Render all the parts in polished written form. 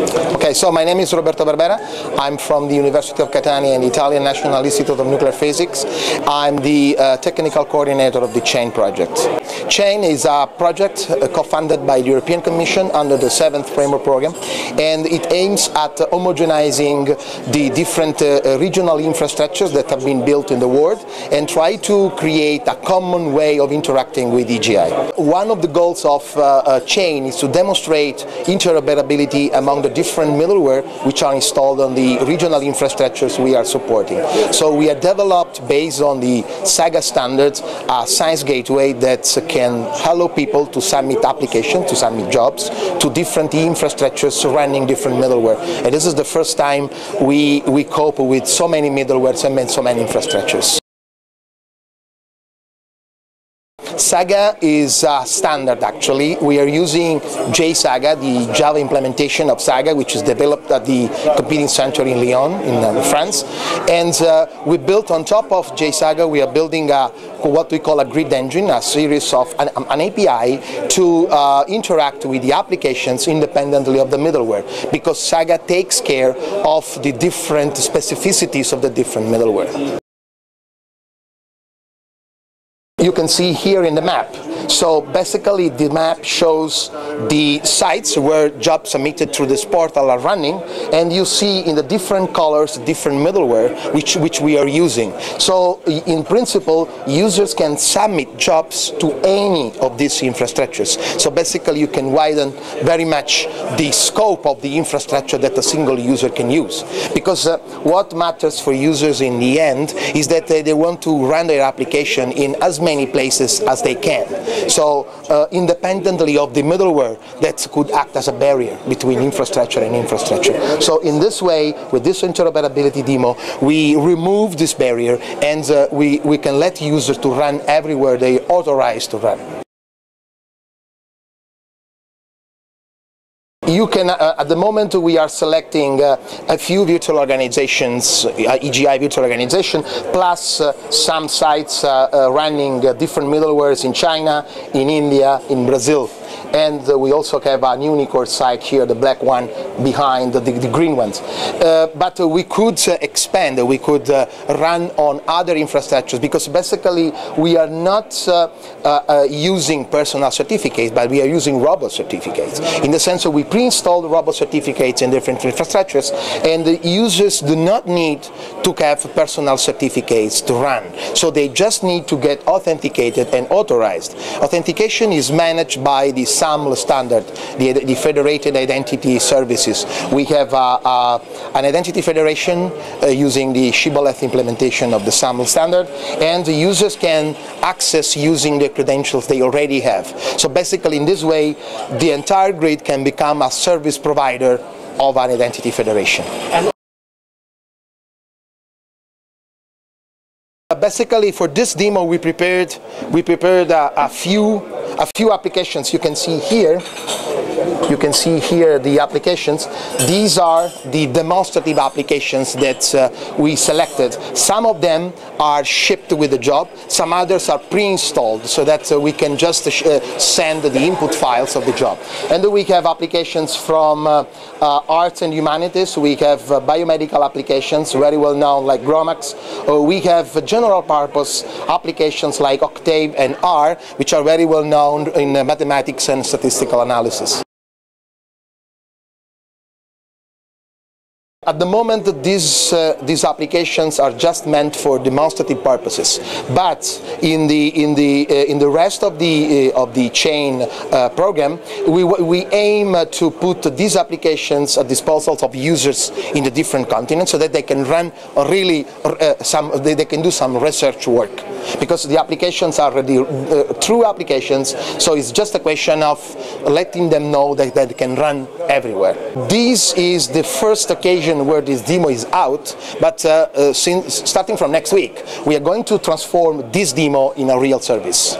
Okay, so my name is Roberto Barbera. I'm from the University of Catania and the Italian National Institute of Nuclear Physics. I'm the technical coordinator of the CHAIN project. CHAIN is a project co-funded by the European Commission under the 7th Framework Program, and it aims at homogenizing the different regional infrastructures that have been built in the world and try to create a common way of interacting with EGI. One of the goals of CHAIN is to demonstrate interoperability among the different middleware which are installed on the regional infrastructures we are supporting. So we have developed, based on the SAGA standards, a science gateway that can allow people to submit applications, to submit jobs to different infrastructures running different middleware. And this is the first time we cope with so many middlewares and so many infrastructures. SAGA is a standard, actually. We are using JSAGA, the Java implementation of SAGA, which is developed at the Computing Center in Lyon, in France. And we built on top of JSAGA, we are building what we call a grid engine, a series of an API to interact with the applications independently of the middleware, because SAGA takes care of the different specificities of the different middleware. You can see here in the map. So basically the map shows the sites where jobs submitted through this portal are running, and you see in the different colors different middleware which we are using. So in principle, users can submit jobs to any of these infrastructures. So basically you can widen very much the scope of the infrastructure that a single user can use. Because what matters for users in the end is that they want to run their application in as many places as they can. So independently of the middleware that could act as a barrier between infrastructure and infrastructure. So in this way, with this interoperability demo, we remove this barrier, and we can let users to run everywhere they are authorized to run. You can, at the moment we are selecting a few virtual organizations, EGI virtual organization, plus some sites running different middlewares in China, in India, in Brazil. And we also have an unicorn site here, the black one behind the green ones. But we could expand, we could run on other infrastructures, because basically we are not using personal certificates, but we are using robot certificates. In the sense that we pre-install the robot certificates in different infrastructures, and the users do not need to have personal certificates to run. So they just need to get authenticated and authorized. Authentication is managed by the SAML standard, the Federated Identity Services. We have an identity federation using the Shibboleth implementation of the SAML standard, and the users can access using the credentials they already have. So basically in this way, the entire grid can become a service provider of an identity federation. Basically, for this demo, we prepared a few applications. You can see here. You can see here the applications. These are the demonstrative applications that we selected. Some of them are shipped with the job. Some others are pre-installed, so that we can just send the input files of the job. And then we have applications from arts and humanities. We have biomedical applications, very well known, like GROMACS. We have general purpose applications like Octave and R, which are very well known in mathematics and statistical analysis. At the moment, these applications are just meant for demonstrative purposes, but in the rest of the CHAIN program, we aim to put these applications at disposal of users in the different continents, so that they can run really they can do some research work, because the applications are the true applications. So it's just a question of letting them know that they can run everywhere. This is the first occasion where this demo is out, but starting from next week, we are going to transform this demo in a real service.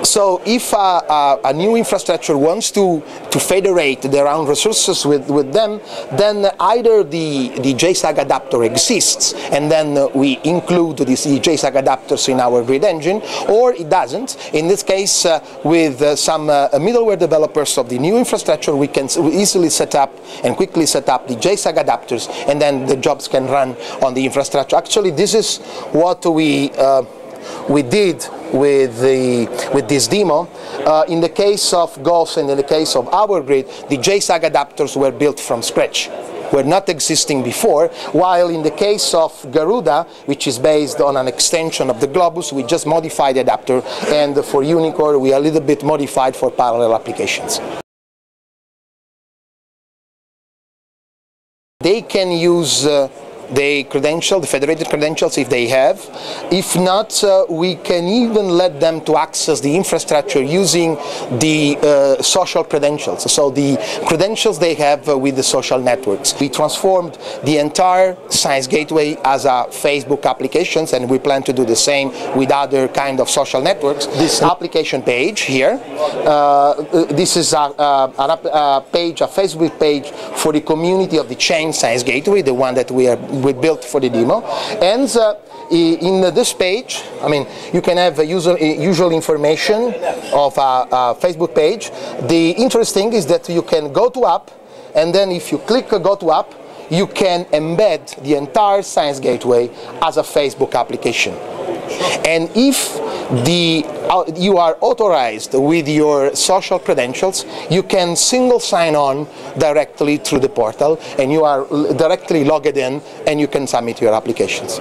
So if a new infrastructure wants to federate their own resources with them, then either the JSAG adapter exists, and then we include these JSAG adapters in our grid engine, or it doesn't. In this case, with some middleware developers of the new infrastructure, we can easily set up and quickly set up the JSAG adapters, and then the jobs can run on the infrastructure. Actually, this is what we did with this demo. In the case of GOS and in the case of our grid, the JSAG adapters were built from scratch, were not existing before, while in the case of Garuda, which is based on an extension of the Globus, we just modified the adapter, and for Unicore we are a little bit modified for parallel applications. They can use the federated credentials if they have. If not, we can even let them to access the infrastructure using the social credentials, so the credentials they have with the social networks. We transformed the entire Science Gateway as a Facebook applications, and we plan to do the same with other kind of social networks. This application page here, this is a page, a Facebook page for the community of the chain Science Gateway, the one that we built for the demo. And in this page, I mean, you can have usual information of a Facebook page. The interesting is that you can go to app, and then if you click go to app, you can embed the entire Science Gateway as a Facebook application. And if you are authorized with your social credentials, you can single sign on directly through the portal, and you are directly logged in, and you can submit your applications.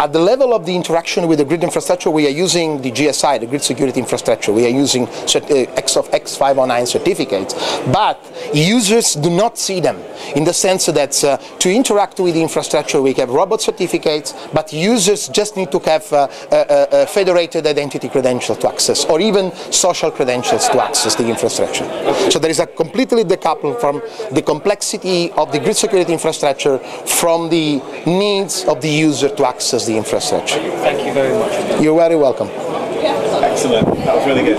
At the level of the interaction with the grid infrastructure, we are using the GSI, the grid security infrastructure. We are using X509 certificates, but users do not see them, in the sense that to interact with the infrastructure we have robot certificates, but users just need to have a federated identity credential to access, or even social credentials to access the infrastructure. So there is a completely decoupling from the complexity of the grid security infrastructure from the needs of the user to access the infrastructure. Thank you very much. You're very welcome. Excellent. That was really good.